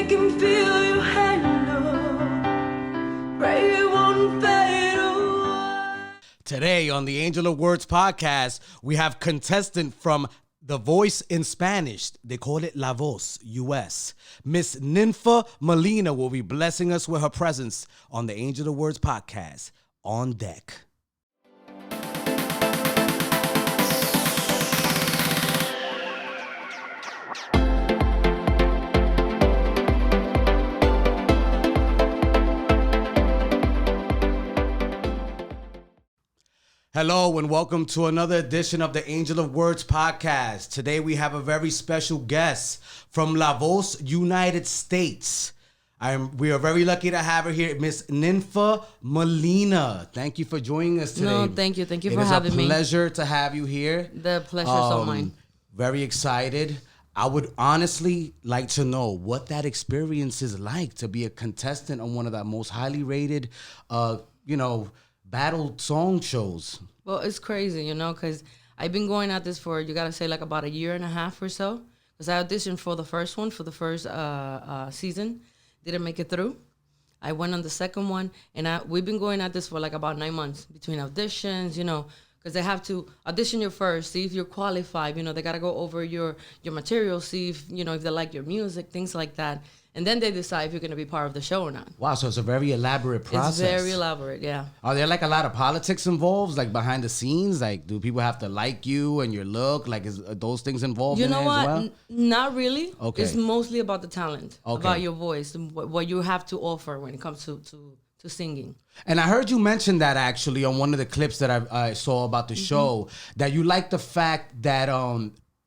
can feel your halo. Pray it won't fade away. Today on the Angel of Words podcast, we have contestant from The Voice in Spanish. They call it La Voz, US. Miss Ninfa Molina will be blessing us with her presence on the Angel of Words podcast. On deck. Hello and welcome to another edition of the Angel of Words podcast. Today we have a very special guest from La Voz, United States. We are very lucky to have her here, Miss Ninfa Molina. Thank you for joining us today. No, thank you. Thank you for having me. It is a pleasure to have you here. The pleasure is all mine. Very excited. I would honestly like to know what that experience is like to be a contestant on one of the most highly rated, battle song shows. Well, it's crazy, because I've been going at this for, you got to say, like about a year and a half or so. Because I auditioned for the first one, for the first season. Didn't make it through. I went on the second one, and we've been going at this for like about 9 months between auditions, because they have to audition you first, see if you're qualified. They got to go over your material, see if, if they like your music, things like that. And then they decide if you're going to be part of the show or not. Wow, so it's a very elaborate process. It's very elaborate, yeah. Are there like a lot of politics involved, like behind the scenes? Like, do people have to like you and your look? Like, are those things involved in it as well? Not really. Okay. It's mostly about the talent, okay, about your voice, what you have to offer when it comes to singing. And I heard you mention that actually on one of the clips that I saw about the show, that you like the fact that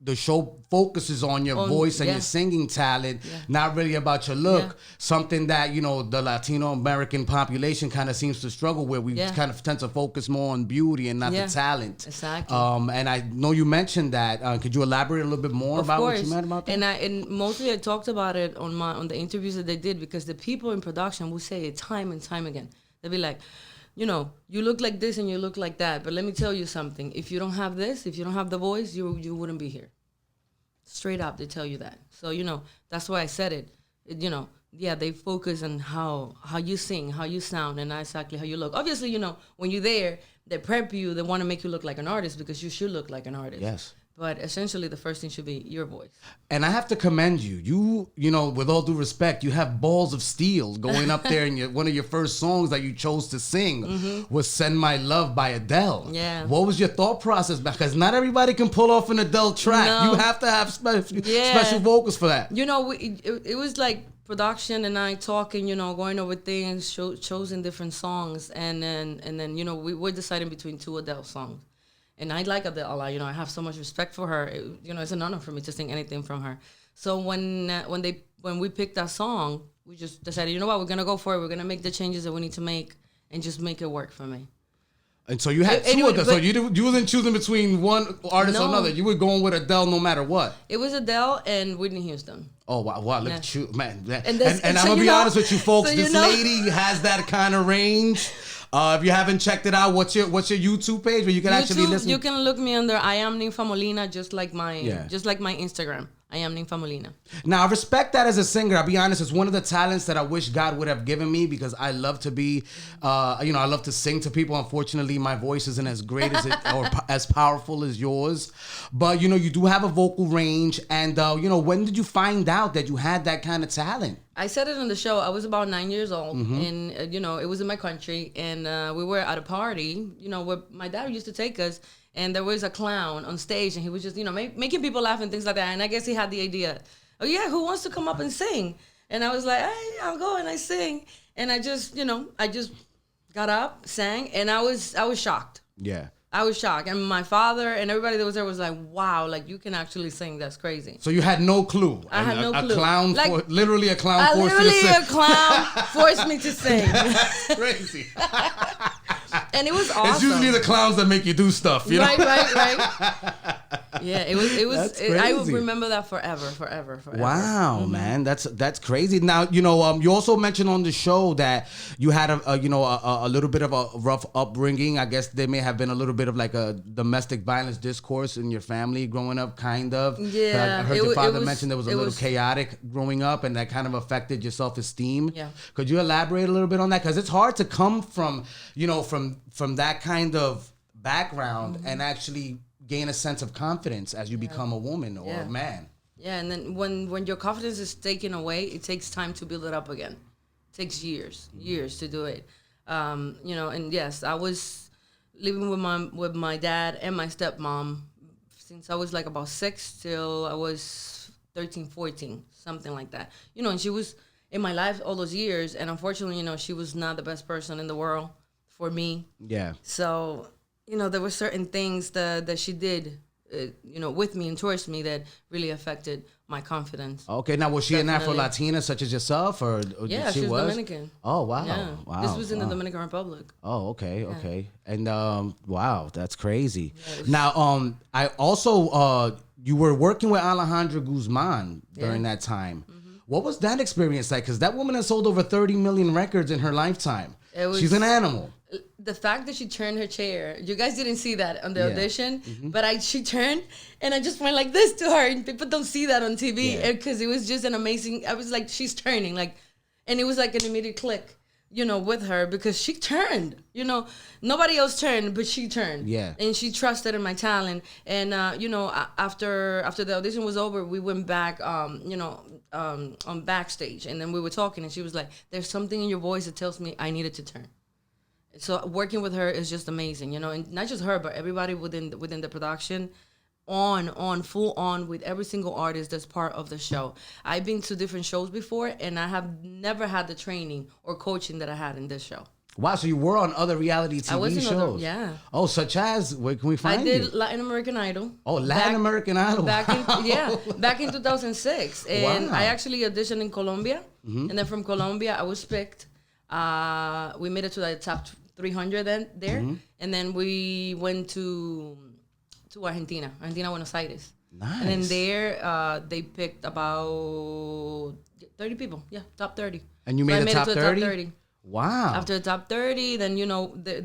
the show focuses on your voice and your singing talent, not really about your look. Yeah. Something that, the Latino American population kind of seems to struggle with. We kind of tend to focus more on beauty and not the talent. Exactly. And I know you mentioned that. Could you elaborate a little bit more about what you meant about that? And mostly I talked about it on the interviews that they did, because the people in production will say it time and time again. They'll be like, you look like this and you look like that. But let me tell you something. If you don't have this, if you don't have the voice, you wouldn't be here. Straight up, they tell you that. So, that's why I said it. They focus on how you sing, how you sound, and not exactly how you look. Obviously, when you're there, they prep you. They want to make you look like an artist because you should look like an artist. Yes. But essentially, the first thing should be your voice. And I have to commend you. You, with all due respect, you have balls of steel going up there. And one of your first songs that you chose to sing was "Send My Love" by Adele. Yeah. What was your thought process? Because not everybody can pull off an Adele track. No. You have to have special vocals for that. It was like production and I talking, going over things, choosing different songs, and then we were deciding between two Adele songs. And I like Adele a lot. I have so much respect for her. It's an honor for me to sing anything from her. So when we picked that song, we just decided, you know what, we're gonna go for it. We're gonna make the changes that we need to make and just make it work for me. And so you had two of them. So you wasn't choosing between one artist or another. You were going with Adele no matter what. It was Adele and Whitney Houston. Oh, wow. Look at you, man. And so I'm going to be honest with you, folks. This lady has that kind of range. If you haven't checked it out, what's your YouTube page where you can actually listen? You can look me under I Am Ninfa Molina, just like my Instagram. I Am Ninfa Molina. Now, I respect that as a singer. I'll be honest, it's one of the talents that I wish God would have given me, because I love to be, I love to sing to people. Unfortunately, my voice isn't as great as it or as powerful as yours. But, you do have a vocal range. And, when did you find out that you had that kind of talent? I said it on the show. I was about 9 years old, and it was in my country, and we were at a party, where my dad used to take us, and there was a clown on stage, and he was just, making people laugh and things like that. And I guess he had the idea, oh yeah, who wants to come up and sing? And I was like, hey, I'll go and I sing, and I just got up, sang, and I was shocked. Yeah. I was shocked. And my father and everybody that was there was like, wow, like you can actually sing. That's crazy. So you had no clue. I had no clue. A clown, literally a clown forced you to sing. Literally a clown forced me to sing. That's crazy. And it was awesome. It's usually the clowns that make you do stuff, Right. Yeah, it was. That's I will crazy. remember that forever. Wow, man, that's crazy. Now, you also mentioned on the show that you had a little bit of a rough upbringing. I guess there may have been a little bit of like a domestic violence discourse in your family growing up, kind of. Yeah, I heard your father mention there was a it little was- chaotic growing up, and that kind of affected your self-esteem. Yeah. Could you elaborate a little bit on that? Because it's hard to come from from that kind of background and actually gain a sense of confidence as you become a woman or a man. Yeah, and then when your confidence is taken away, it takes time to build it up again. It takes years to do it. And yes, I was living with my dad and my stepmom since I was like about 6 till I was 13, 14, something like that. And she was in my life all those years, and unfortunately, she was not the best person in the world for me. Yeah. So, there were certain things that she did, with me and towards me that really affected my confidence. Okay, now was she an Definitely. Afro-Latina such as yourself, or Yeah, she was Dominican. Oh, wow. Yeah, Wow. this was in the wow. Dominican Republic. Oh, okay. And wow, that's crazy. Now, I also you were working with Alejandra Guzman during that time. What was that experience like? Because that woman has sold over 30 million records in her lifetime. She's an animal. The fact that she turned her chair, you guys didn't see that on the Yeah. audition, but she turned and I just went like this to her, and people don't see that on TV because it was just an amazing. I was like, she's turning, like, and it was like an immediate click, with her because she turned. Nobody else turned, but she turned. Yeah. And she trusted in my talent, and after the audition was over, we went back, on backstage, and then we were talking, and she was like, "There's something in your voice that tells me I needed to turn." So working with her is just amazing, and not just her, but everybody within the production, full on with every single artist that's part of the show. I've been to different shows before, and I have never had the training or coaching that I had in this show. Wow, so you were on other reality TV I was in shows. yeah. Oh, such as, where can we find I did you? Latin American Idol. Oh, Latin American Idol. Back Wow. back in 2006, and Wow. I actually auditioned in Colombia, and then from Colombia I was picked. We made it to the top 300 there, and then we went to Argentina, Buenos Aires. Nice. And then there they picked about 30 people. Yeah, top 30. And you So made I the made top it to 30? the top 30. Wow. After the top 30, then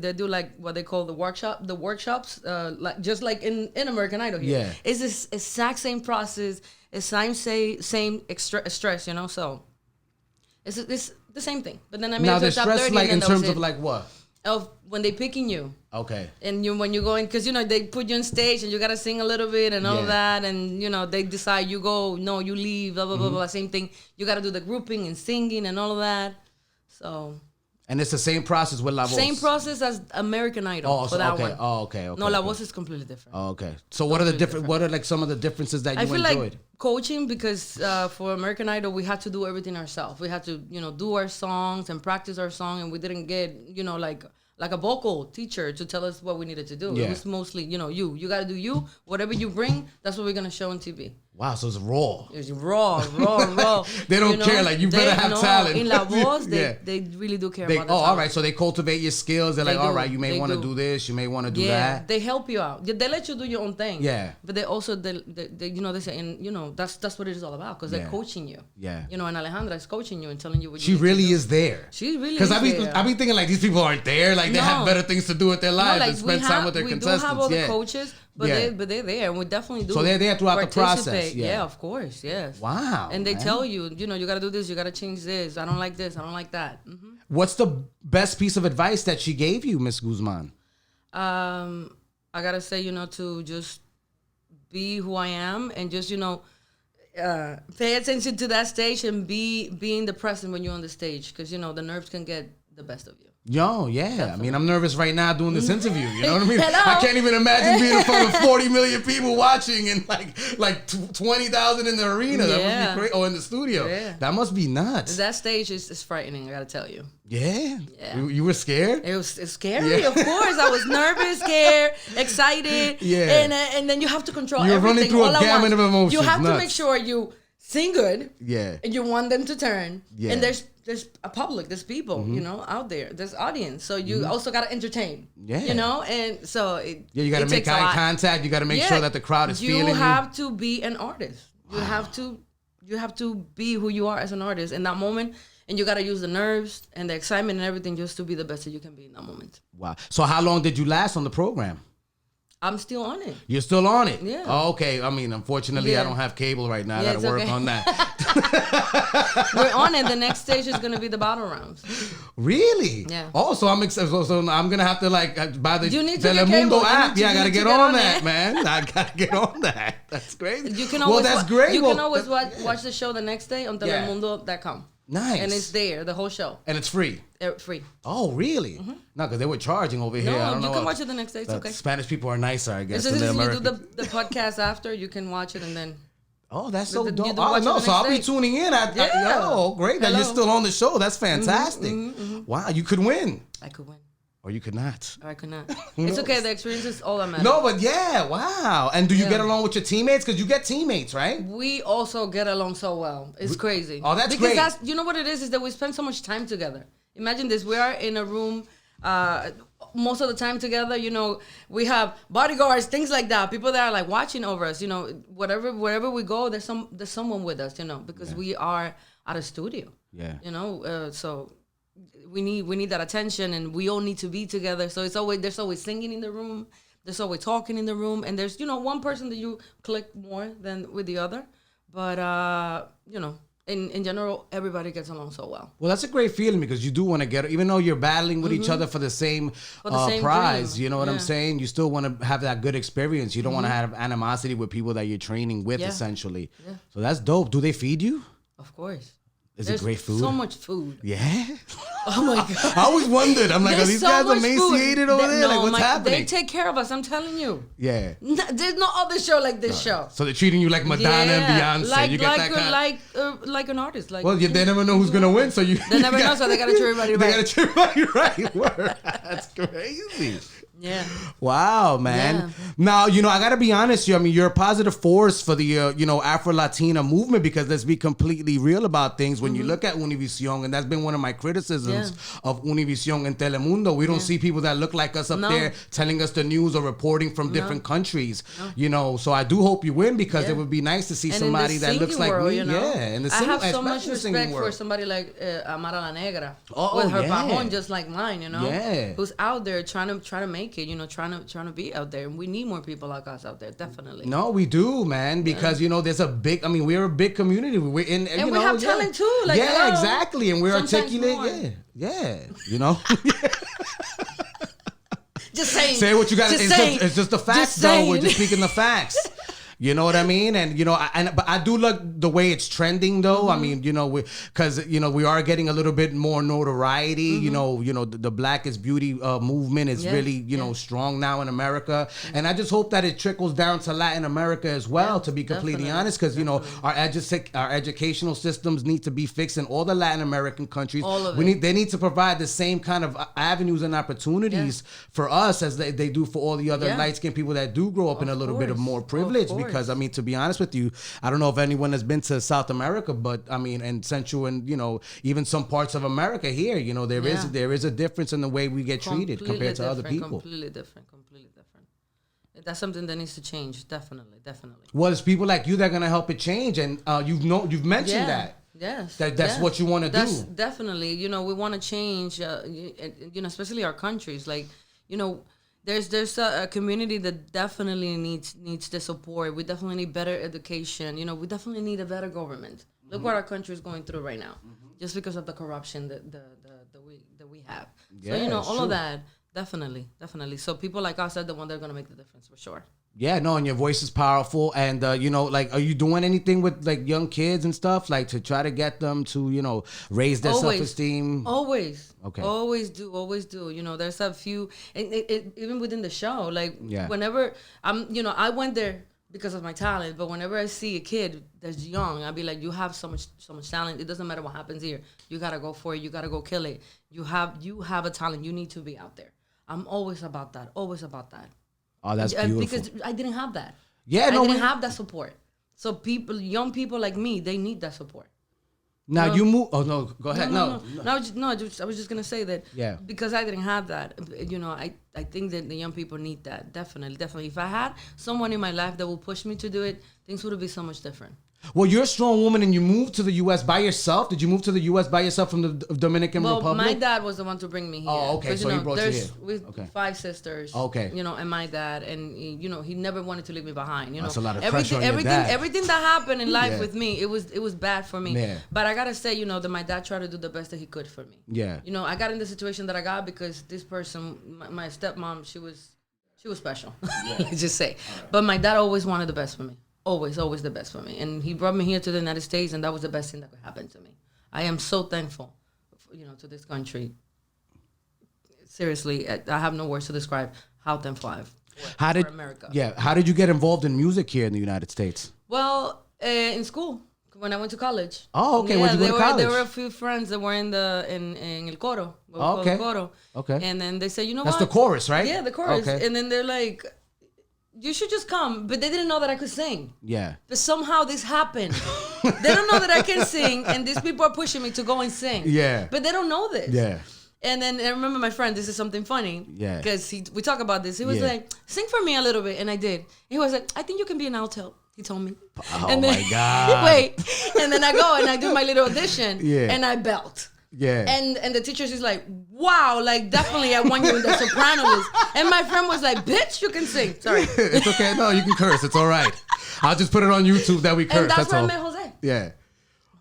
they do like what they call the workshops, like just like in American Idol here. Yeah. It's this exact same process, it's same stress, so it's the same thing. But then I made Now, it to the the top stress, 30, like, and in then that was terms of, it. like, what? Of when they picking you. Okay. And when you go in, because they put you on stage and you gotta sing a little bit and all Yeah. of that, and they decide you go, no, you leave, blah blah blah blah. Same thing. You gotta do the grouping and singing and all of that. So And it's the same process with La Voz. same process as American Idol Oh, for so, that okay. one. Oh, okay. Okay. No, La okay. Voz is completely different. Oh, okay. So what are the different? What are like some of the differences that you I feel enjoyed? like coaching, because for American Idol we had to do everything ourselves. We had to do our songs and practice our song, and we didn't get like a vocal teacher to tell us what we needed to do. Yeah. It was mostly you got to do you. Whatever you bring, that's what we're gonna show on TV. Wow, so it's raw. It's raw. They don't care, like, you better have talent. In La Voz, Yeah. they really do care They, about the all talent. right. So they cultivate your skills. They're They like, all do. right, you may They want to do. do this. You may want to do Yeah, that. they help you out. They let you do your own thing. Yeah. But they also they say, and that's what it is all about, because Yeah. they're coaching you. Yeah. And Alejandra is coaching you and telling you what She you need really to do. is there. She really Because is I there. be thinking like these people aren't there. Like they have No. better things to do with their lives and spend time with their we contestants. do have all yeah. the coaches, but Yeah. they're there, and we definitely do. So they're there throughout the process, participate. yeah. of course, yes. Wow. And they man. tell you, you got to do this, you got to change this. I don't like this, I don't like that. What's the best piece of advice that she gave you, Miss Guzman? I gotta say, to just be who I am, and just pay attention to that stage, and be in the present when you're on the stage, because the nerves can get the best of you. Yo, yeah. I mean, I'm nervous right now doing this interview. You know what I mean? Hello. I can't even imagine being in front of 40 million people watching and like 20,000 in the arena. That Yeah. must be crazy. Oh, in the studio. Yeah. That must be nuts. That stage is frightening, I gotta tell you. Yeah. Yeah. You were scared? It's scary, Yeah. of course. I was nervous, scared, excited. Yeah. And then you have to control You're everything running through a all at gamut once. of emotions, You have to nuts. make sure you sing good. Yeah. And you want them to turn. Yeah. And there's a public, there's people, you know, out there. There's audience. So you also got to entertain. Yeah. You know? And so you got to make eye contact. You got to make sure that the crowd is feeling you. You have to be an artist. You have to be who you are as an artist in that moment. And you got to use the nerves and the excitement and everything just to be the best that you can be in that moment. Wow. So how long did you last on the program? I'm still on it. You're still on it? Yeah. Oh, okay. I mean, unfortunately, I don't have cable right now. I got to work on that. We're on it. The next stage is going to be the battle rounds. Really? Yeah. Oh, so I'm excited. So I'm going to have to buy the Telemundo app. Yeah, I got to get on that, man. I got to get on that. That's crazy. You can always that's great. You can always watch the show the next day on telemundo.com. Nice. And it's there, the whole show. And it's free? Free. Oh, really? Mm-hmm. No, because they were charging over here. I don't know. You can watch it the next day. It's okay. Spanish people are nicer, I guess, than the the Americans. You do the podcast after, you can watch it and then... Oh, that's so dope. Oh, no, so I'll be tuning in. Great that you're still on the show. That's fantastic. Wow, you could win. I could win. Or you could not. Or I could not. It's okay. The experience is all that matters. No, but wow. And do you get along with your teammates? Because you get teammates, right? We also get along so well. It's crazy. Oh, that's great. Because you know what it is that we spend so much time together. Imagine this. We are in a room most of the time together. You know, we have bodyguards, things like that. People that are like watching over us. You know, wherever we go, there's someone with us. You know, because we are at a studio. Yeah. You know, so we need that attention, and we all need to be together. So there's always singing in the room. There's always talking in the room, and there's one person that you click more than with the other. But in general, everybody gets along so well. Well, that's a great feeling because you do want to get, even though you're battling with each other for the same prize, dream. You know what I'm saying? You still want to have that good experience. You don't want to have animosity with people that you're training with, essentially. Yeah. So that's dope. Do they feed you? Of course. Is it great food? So much food. Yeah? Oh my God. I always wondered. I'm like, are these guys emaciated over there? Like, what's happening? They take care of us, I'm telling you. Yeah. There's no other show like this show. So they're treating you like Madonna and Beyonce. You get that kind like an artist. Like, well, they never know who's going to win, so you... They never know, so they got to treat everybody right. They got to treat everybody right. Word. That's crazy. Yeah. Wow, man. Yeah. Now, I got to be honest with you. I mean, you're a positive force for the, Afro-Latina movement because let's be completely real about things. When you look at Univision, and that's been one of my criticisms of Univision and Telemundo, we don't see people that look like us up there telling us the news or reporting from different countries. So I do hope you win because it would be nice to see somebody that looks like me. Yeah. And I have so much respect for somebody like Amara La Negra with her bajon just like mine, who's out there trying to make it, trying to be out there, and we need more people like us out there, definitely. No, we do, man, because there's a big. I mean, we're a big community. We're in, and we have talent too. Like, exactly, and we're articulate. Yeah. Just saying. Say what you got. It's just the facts, though. We're just speaking the facts. You know what I mean? And but I do like the way it's trending, though. I mean, because we are getting a little bit more notoriety. The Black is Beauty movement is really strong now in America, and I just hope that it trickles down to Latin America as well. To be completely honest, because our educational systems need to be fixed in all the Latin American countries. All of it. They need to provide the same kind of avenues and opportunities for us as they do for all the other light-skinned people that do grow up in a little bit of more privilege. Because I mean, to be honest with you, I don't know if anyone has been to South America, but I mean, and Central and even some parts of America here, there is a difference in the way we get treated compared to other people. Completely different. That's something that needs to change. Definitely. Well, it's people like you that are gonna help it change, and you've mentioned that. Yes. That's what you want to do. Definitely. We want to change. Especially our countries. Like, There's a community that definitely needs the support. We definitely need better education. We definitely need a better government. Look what our country is going through right now, just because of the corruption that we have. Yeah, so all of that, definitely. So people like us are the one that are going to make the difference for sure. Yeah, no, and your voice is powerful. And, are you doing anything with, young kids and stuff, to try to get them to, raise their self-esteem? Always. Okay. Always do. There's a few, and even within the show, whenever I went there because of my talent, but whenever I see a kid that's young, I'll be like, you have so much talent. It doesn't matter what happens here. You got to go for it. You got to go kill it. You have a talent. You need to be out there. I'm always about that. Oh, that's beautiful. Because I didn't have that. Yeah, I didn't have that support. So young people like me, they need that support. Now No. you move. Oh no, go ahead. No. I was just gonna say that. Yeah. Because I didn't have that. I think that the young people need that. Definitely. If I had someone in my life that would push me to do it, things would be so much different. Well, you're a strong woman, and you moved to the U.S. by yourself. Did you move to the U.S. by yourself from the Dominican Republic? My dad was the one to bring me here. Oh, okay. 'Cause, So he brought you here. With Okay. 5 sisters. Okay. And my dad, and he never wanted to leave me behind. That's a lot of pressure on your dad. Everything that happened in life Yeah. with me, it was bad for me. Yeah. But I gotta say, that my dad tried to do the best that he could for me. Yeah. I got in the situation that I got because this person, my stepmom, she was special. Let's just say. But my dad always wanted the best for me. Always the best for me. And he brought me here to the United States, and that was the best thing that could happen to me. I am so thankful, to this country. Seriously, I have no words to describe how thankful I am for America. Yeah. How did you get involved in music here in the United States? Well, in school, when I went to college. Oh, okay. Where'd you go to college? There were a few friends that were in El Coro. Oh, okay. El Coro. Okay. And then they said, That's what? the chorus, right? Yeah, the chorus. Okay. And then they're like, you should just come. But they didn't know that I could sing. Yeah. But somehow this happened. They don't know that I can sing, and these people are pushing me to go and sing. Yeah. But they don't know this. Yeah. And then I remember my friend, this is something funny. Yeah. Because we talk about this. He was Yeah. like, sing for me a little bit. And I did. He was like, I think you can be an alto. He told me. Oh, and then, my God. Wait. And then I go and I do my little audition. Yeah. And I belt. Yeah. And the teacher is like, wow, like definitely I want you in the soprano list. And my friend was like, bitch, you can sing. Sorry. It's okay. No, you can curse. It's all right. I'll just put it on YouTube that we curse. And that's where all. I met Jose. Yeah.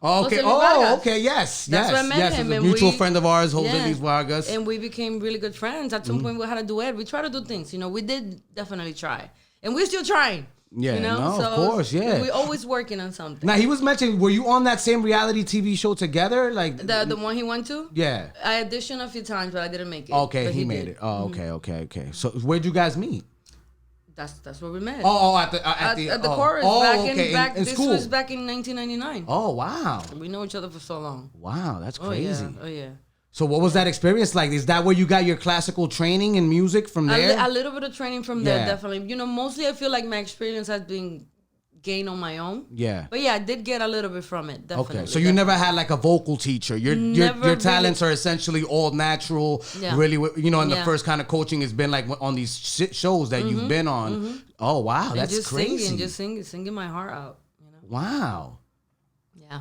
Okay. Jose Luis Oh, Vargas. okay. Yes. That's yes. where I met yes. him, It's a and mutual we- friend of ours, Jose Yeah. Luis Vargas. And we became really good friends. At some point, we had a duet. We tried to do things. We did definitely try. And we're still trying. Yeah, no, of course, yeah. We're always working on something. Now, he was mentioning, were you on that same reality TV show together? Like The one he went to? Yeah. I auditioned a few times, but I didn't make it. Okay, But he made did. it. Oh, okay. So where'd you guys meet? That's where we met. At the chorus. This school. was back in 1999. Oh, wow. We know each other for so long. Wow, that's crazy. Oh, yeah. So what was that experience like? Is that where you got your classical training in music from there? A little bit of training from there, Yeah. definitely. Mostly I feel like my experience has been gained on my own. Yeah. But yeah, I did get a little bit from it, definitely. Okay, so you never had like a vocal teacher. Your Never talents are essentially all natural. Yeah. Really, and the Yeah. first kind of coaching has been like on these shows that you've been on. Oh wow, And that's just crazy. singing my heart out. Wow. Yeah.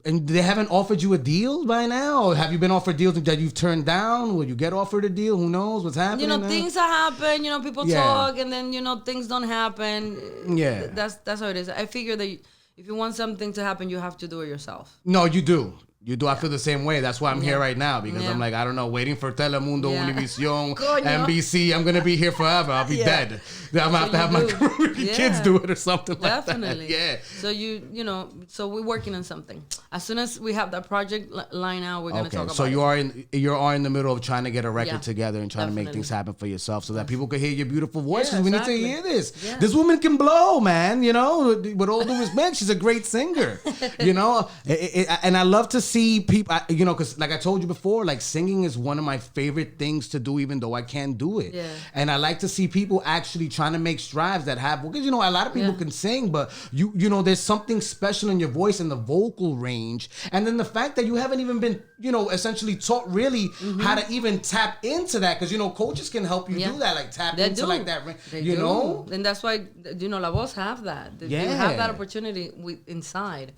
And they haven't offered you a deal by now? Or have you been offered deals that you've turned down? Will you get offered a deal? Who knows what's happening? now? Things that happen, people Yeah. talk and then, things don't happen. Yeah. That's how it is. I figure that if you want something to happen, you have to do it yourself. No, you do. You do. I feel the same way. That's why I'm here right now because Yeah. I'm like, I don't know, waiting for Telemundo, Yeah. Univision, Coño. NBC. I'm going to be here forever. I'll be Yeah. dead. I'm going to have to have my kids Yeah. do it or something Definitely. like that. Yeah. So we're working on something. As soon as we have that project line out, we're going to talk about So it. you are in the middle of trying to get a record Yeah. together and trying to make Definitely. things happen for yourself so that people can hear your beautiful voice. Yeah, We exactly. need to hear this. Yeah. This woman can blow, man. With all due respect, she's a great singer. And I love to see people. Because like I told you before, like singing is one of my favorite things to do, even though I can't do it. Yeah. And I like to see people actually trying to make strides that have, because a lot of people Yeah. can sing, but there's something special in your voice and the vocal range, and then the fact that you haven't even been essentially taught really how to even tap into that, because coaches can help you Yeah. do that, like tap They into do. like that, They you do. know. And that's why La Voz have that. You Yeah. have that opportunity inside.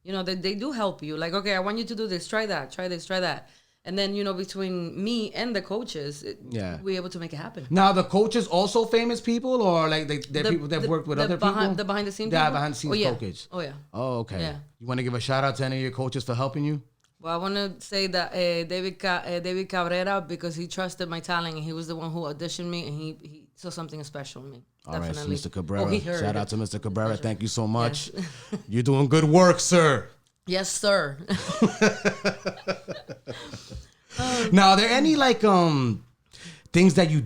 They do help you. Like, okay, I want you to do this. Try that. Try this. Try that. And then between me and the coaches, we're able to make it happen. Now the coaches also famous people, or like they're people that've worked with other people. The behind the scenes. Yeah, people? behind the scenes Oh, yeah. coaches. Oh yeah. Oh, okay. Yeah. You want to give a shout out to any of your coaches for helping you? Well, I want to say that David Cabrera, because he trusted my talent and he was the one who auditioned me and he saw something special in me. All right, Definitely. so Mr. Cabrera. Oh, he heard Shout it. out to Mr. Cabrera. Thank you so much. Yes. You're doing good work, sir. Yes, sir. Now, are there any like things that you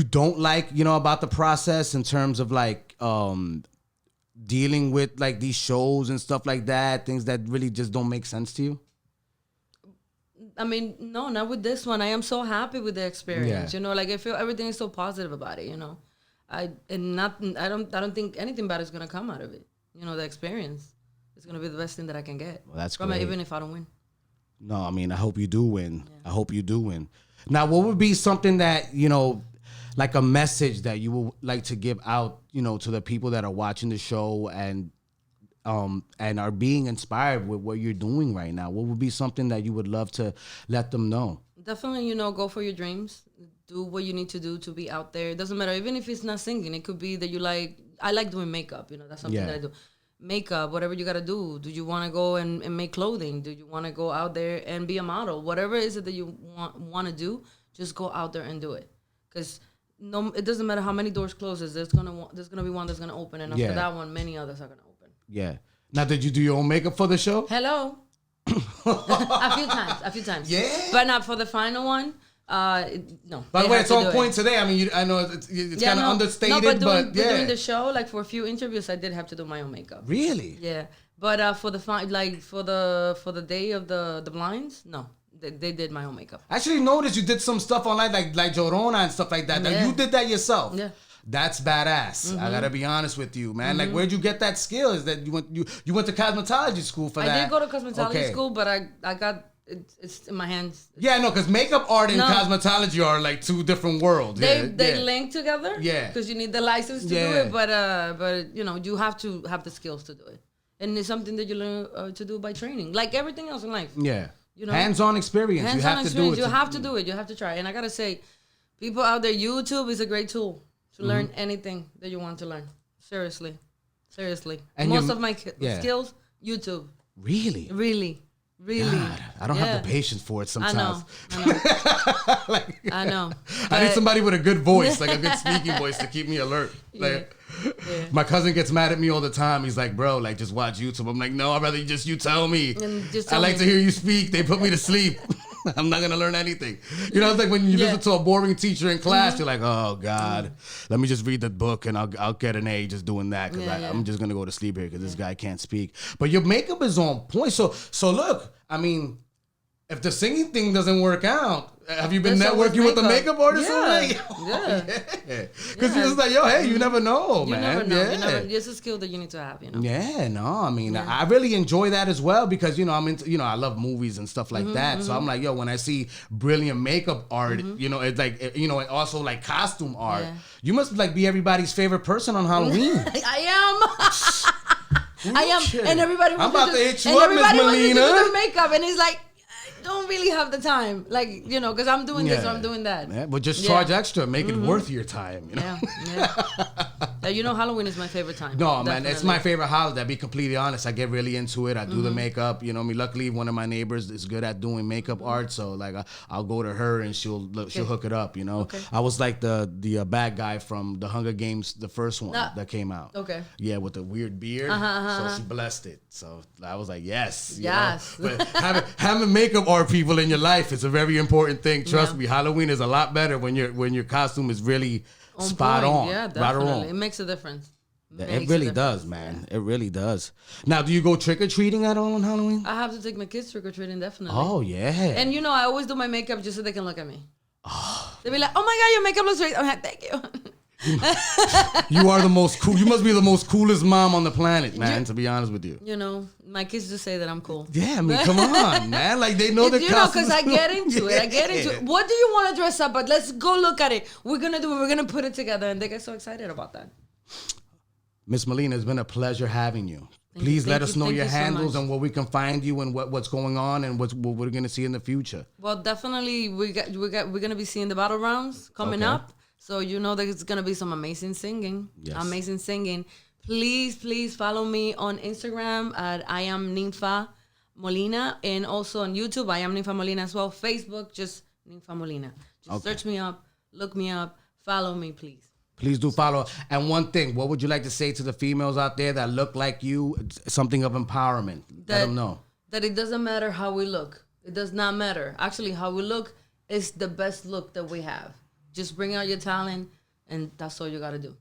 don't like, about the process in terms of like dealing with like these shows and stuff like that? Things that really just don't make sense to you? I mean, no, not with this one. I am so happy with the experience. Yeah. Like I feel everything is so positive about it. I don't think anything bad is gonna come out of it. the experience. It's gonna be the best thing that I can get. Well, that's from it, great. even if I don't win. No, I mean, I hope you do win. I hope you do win. Now, what would be something that, like a message that you would like to give out, to the people that are watching the show and are being inspired with what you're doing right now? What would be something that you would love to let them know? Definitely, go for your dreams. Do what you need to do to be out there. It doesn't matter, even if it's not singing. It could be that I like doing makeup. That's something that I do. Makeup, whatever you got to do. Do you want to go and make clothing? Do you want to go out there and be a model? Whatever it is that you want to do, just go out there and do it. Because it doesn't matter how many doors closes. There's gonna be one that's gonna open, and after that one, many others are gonna open. Yeah. Now, did you do your own makeup for the show? Hello. a few times. Yeah. But not for the final one. No. By the way, it's on point today. I mean, I know it's kind of understated, but during the show, like for a few interviews, I did have to do my own makeup. Really? Yeah, but for the for the day of the blinds, no, they did my own makeup. I actually noticed you did some stuff online, like Llorona and stuff like that. Yeah. You did that yourself. Yeah. That's badass. I gotta be honest with you, man. Like, where'd you get that skill? Is that you went to cosmetology school for that? I did go to cosmetology school, but I got it's in my hands. Yeah, no, because makeup art and cosmetology are like two different worlds. They link together. Yeah, because you need the license to do it, but you have to have the skills to do it, and it's something that you learn to do by training, like everything else in life. Yeah, hands-on experience. You have to do it. You have to do it. You have to try. And I gotta say, people out there, YouTube is a great tool to learn anything that you want to learn. Seriously. And most of my skills, YouTube. Really? God, I don't have the patience for it sometimes. I know. I need somebody with a good voice, like a good speaking voice to keep me alert. Like, my cousin gets mad at me all the time. He's like, bro, like, just watch YouTube. I'm like, no, I'd rather you tell me. I like to hear you speak. They put me to sleep. I'm not going to learn anything. It's like when you listen to a boring teacher in class, you're like, oh, God, let me just read the book and I'll get an A just doing that because I'm just going to go to sleep here because this guy can't speak. But your makeup is on point. So look, I mean, if the singing thing doesn't work out, have you been networking with the makeup artist already? Yeah. Because you're just like, yo, hey, you never know, man. Never know. It's a skill that you need to have, Yeah, no, I mean, I really enjoy that as well because, I'm into, I love movies and stuff like that. So I'm like, yo, when I see brilliant makeup art, it's like, and also like costume art, you must like be everybody's favorite person on Halloween. I am. And everybody I'm about to hit you up, Miss Melina. Everybody wants to do the makeup, and it's like, don't really have the time, like because I'm doing this or I'm doing that. Yeah, but just charge extra, make it worth your time. Halloween is my favorite time. No, definitely. Man, it's my favorite holiday. I'll be completely honest. I get really into it. I do the makeup. Luckily, one of my neighbors is good at doing makeup art, so like I'll go to her and she'll hook it up. Okay. I was like the bad guy from the Hunger Games, the first one that came out. Okay. Yeah, with the weird beard. So she blessed it. So I was like, yes. Yes. But having makeup art people in your life is a very important thing. Trust me, Halloween is a lot better when your costume is really spot on. Yeah, definitely. It makes a difference. It really does, man. It really does. Now, do you go trick-or-treating at all on Halloween? I have to take my kids trick-or-treating, definitely. Oh, yeah. And I always do my makeup just so they can look at me. They be like, oh my God, your makeup looks great. I'm like, thank you. You are the most cool. You must be the most coolest mom on the planet, man, to be honest with you. My kids just say that I'm cool. Yeah, I mean, come on, man. Like, they know the costume. Because I get into it. I get into it. What do you want to dress up? But let's go look at it. We're going to do it. We're going to put it together. And they get so excited about that. Miss Melina, it's been a pleasure having you. Please let us know your handles and where we can find you and what's going on and what we're going to see in the future. Well, definitely we're going to be seeing the battle rounds coming up. So that it's going to be some amazing singing. Yes. Amazing singing. Please follow me on Instagram at I am Ninfa Molina. And also on YouTube, I am Ninfa Molina as well. Facebook, just Ninfa Molina. Just search me up, look me up, follow me, please. Please do follow. And one thing, what would you like to say to the females out there that look like you? Something of empowerment. Let them know. That it doesn't matter how we look. It does not matter. Actually, how we look is the best look that we have. Just bring out your talent, and that's all you got to do.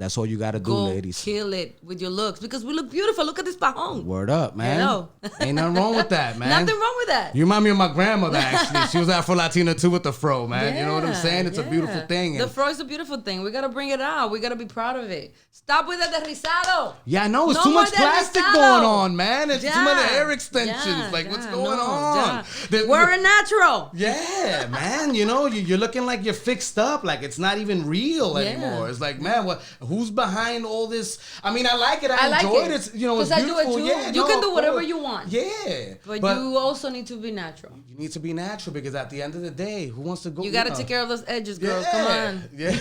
That's all you got to do, Go ladies. kill it with your looks because we look beautiful. Look at this pajón. Word up, man. Hello. Ain't nothing wrong with that, man. Nothing wrong with that. You remind me of my grandmother, actually. She was Afro-Latina, too, with the fro, man. You know what I'm saying? It's a beautiful thing. The fro is a beautiful thing. We got to bring it out. We got to be proud of it. Stop with the derizado. Yeah, I know. It's No too more much plastic derizado. going on, man. It's too Ya, many hair extensions. ya, Like, ya, what's going no, on? ya. Wear it natural. Yeah, man. You know, you're looking like you're fixed up. Like, it's not even real Yeah. anymore. It's like, man, who's behind all this? I mean, I like it. I like enjoyed it. it. You know, it's 'Cause I do beautiful. it too. Yeah, You no, can of do whatever course. you want. Yeah. But you also need to be natural. You need to be natural because at the end of the day, who wants to go? You got to know? take care of those edges, girls. Come on. Yeah.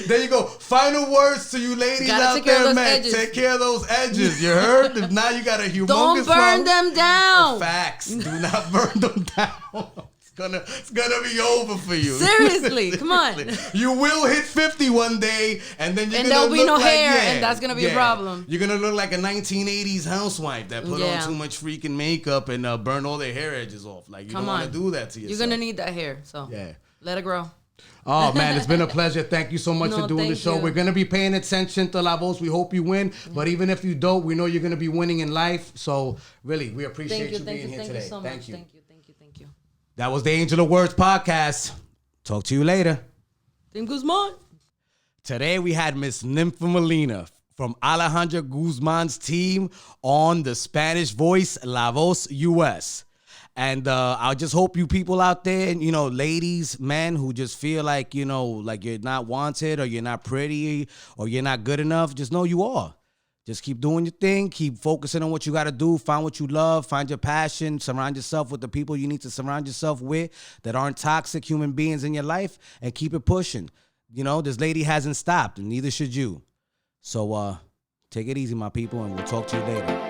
There you go. Final words to you ladies Gotta out take care of there, those man. edges. Take care of those edges. You heard? If not, you got a humongous Don't burn problem. them down. Facts. Do not burn them down. It's gonna be over for you. Seriously, come on. You will hit 50 one day, and then you're And gonna there'll be look no like, hair, and that's gonna be a problem. You're gonna look like a 1980s housewife that put Yeah. on too much freaking makeup and burn all their hair edges off. Like you Come don't want on. to do that to yourself. You're going to need that hair. So Yeah. let it grow. Oh man, it's been a pleasure. Thank you so much No, for doing the thank show. you. We're gonna be paying attention to La Voz. We hope you win, but even if you don't, we know you're gonna be winning in life. So really, we appreciate you being here today. So Thank you. Thank you. That was the Angel of Words podcast. Talk to you later. Tim Guzman. Today we had Miss Nympha Molina from Alejandra Guzman's team on the Spanish Voice La Voz US. And I just hope you people out there, you know, ladies, men who just feel like, you know, like you're not wanted or you're not pretty or you're not good enough, just know you are. Just keep doing your thing. Keep focusing on what you got to do. Find what you love. Find your passion. Surround yourself with the people you need to surround yourself with that aren't toxic human beings in your life, and keep it pushing. You know, this lady hasn't stopped, and neither should you. So take it easy, my people, and we'll talk to you later.